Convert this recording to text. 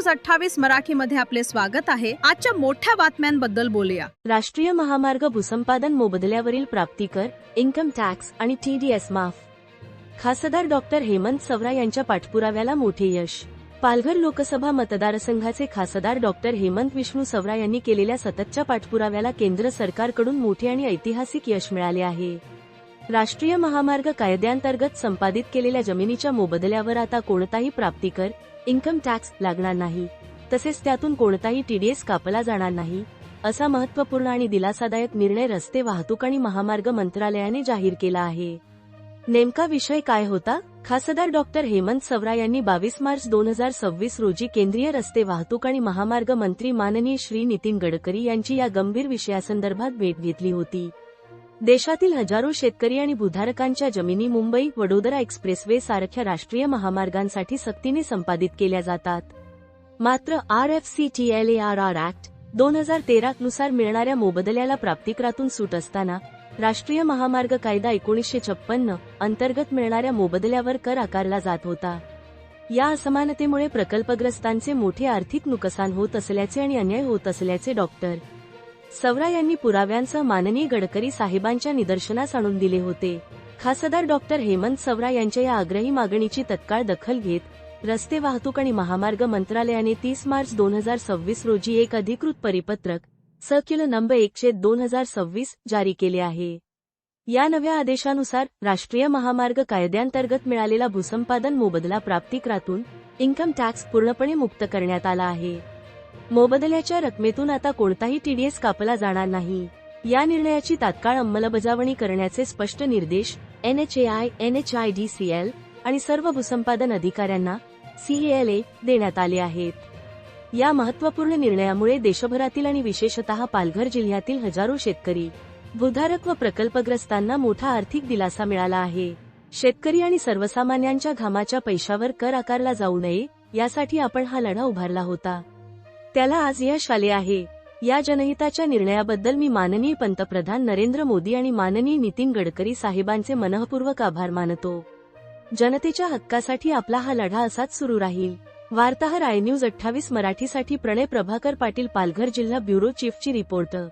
News 28 मराठीमध्ये आपले स्वागत आहे। आजच्या मोठ्या बातम्यांबद्दल बोलूया। राष्ट्रीय महामार्ग भूसंपादन मोबदल्यावरील प्राप्ती कर, इन्कम टॅक्स आणि TDS माफ। खासदार डॉक्टर हेमंत सवरा यांच्या पाठपुराव्याला मोठे यश। पालघर लोकसभा मतदारसंघाचे खासदार डॉक्टर हेमंत विष्णू सवरा यांनी केलेल्या सततच्या पाठपुराव्याला केंद्र सरकारकडून मोठे आणि ऐतिहासिक यश मिळाले आहे। राष्ट्रीय महामार्ग कायद्याअंतर्गत संपादित केलेल्या जमिनीच्या मोबदल्यावर आता कोणताही प्राप्ती कर, इन्कम टॅक्स लागणार नाही, तसेच त्यातून कोणताही TDS कापला जाणार नाही, असा महत्त्वपूर्ण आणि दिलासादायक निर्णय रस्ते वाहतूक आणि महामार्ग मंत्रालयाने जाहीर केला आहे। नेमका विषय काय होता? खासदार डॉक्टर हेमंत सवरा यांनी 22 मार्च 2026 रोजी केंद्रीय रस्ते वाहतूक आणि महामार्ग मंत्री माननीय श्री नितीन गडकरी यांची या गंभीर विषयासंदर्भात भेट घेतली होती। देशातील हजारो शेतकरी आणि भूधारकांच्या जमिनी मुंबई वडोदरा एक्सप्रेसवे सारख्या राष्ट्रीय महामार्गांसाठी सक्तीने संपादित केल्या जातात। मात्र RFCTLARR ऍक्ट 2013 नुसार मिळणाऱ्या मोबदल्याला प्राप्तिकरातून सूट असताना राष्ट्रीय महामार्ग कायदा 1956 अंतर्गत मिळणाऱ्या मोबदल्यावर कर आकारला जात होता। या असमानतेमुळे प्रकल्पग्रस्तांचे मोठे आर्थिक नुकसान होत असल्याचे आणि अन्याय होत असल्याचे डॉक्टर सवरा यांनी पुराव्यांसह माननीय गडकरी साहेबांच्या निदर्शनास आणून दिले होते। खासदार डॉक्टर हेमंत सवरा यांच्या या आग्रही मागणीची तत्काळ दखल घेत रस्ते वाहतूक आणि महामार्ग मंत्रालयाने 30 मार्च 2026 रोजी एक अधिकृत परिपत्रक सर्क्युलर नंबर 1/2026 जारी केले आहे। या नव्या आदेशानुसार राष्ट्रीय महामार्ग कायद्याअंतर्गत मिळालेला भूसंपादन मोबदला प्राप्तिकरातून इन्कम टॅक्स पूर्णपणे मुक्त करण्यात आला आहे। मोबदल्याच्या रकमेतून आता कोणताही TDS कापला जाणार नाही। या निर्णयाची तात्काळ अंमलबजावणी करण्याचे स्पष्ट निर्देश NHAI, NHIDCL आणि सर्व भूसंपादन अधिकाऱ्यांना CALA देण्यात आले आहेत। या महत्त्वपूर्ण निर्णयामुळे देशभरातील आणि विशेषतः पालघर जिल्ह्यातील हजारो शेतकरी, भूधारक व प्रकल्पग्रस्तांना मोठा आर्थिक दिलासा मिळाला आहे। शेतकरी आणि सर्वसामान्यांच्या घामाच्या पैशावर कर आकारला जाऊ नये, यासाठी आपण हा लढा उभारला होता। त्याला आज यश आले आहे। या जनहिताच्या निर्णयाबद्दल मी माननीय पंतप्रधान नरेंद्र मोदी आणि माननीय नितीन गडकरी साहेबांचे मनःपूर्वक आभार मानतो। जनतेच्या हक्कासाठी आपला हा लढा असाच सुरू राहील। वार्ताहर iNews 28 मराठीसाठी प्रणय प्रभाकर पाटील, पालघर जिल्हा ब्युरो चीफची रिपोर्टर।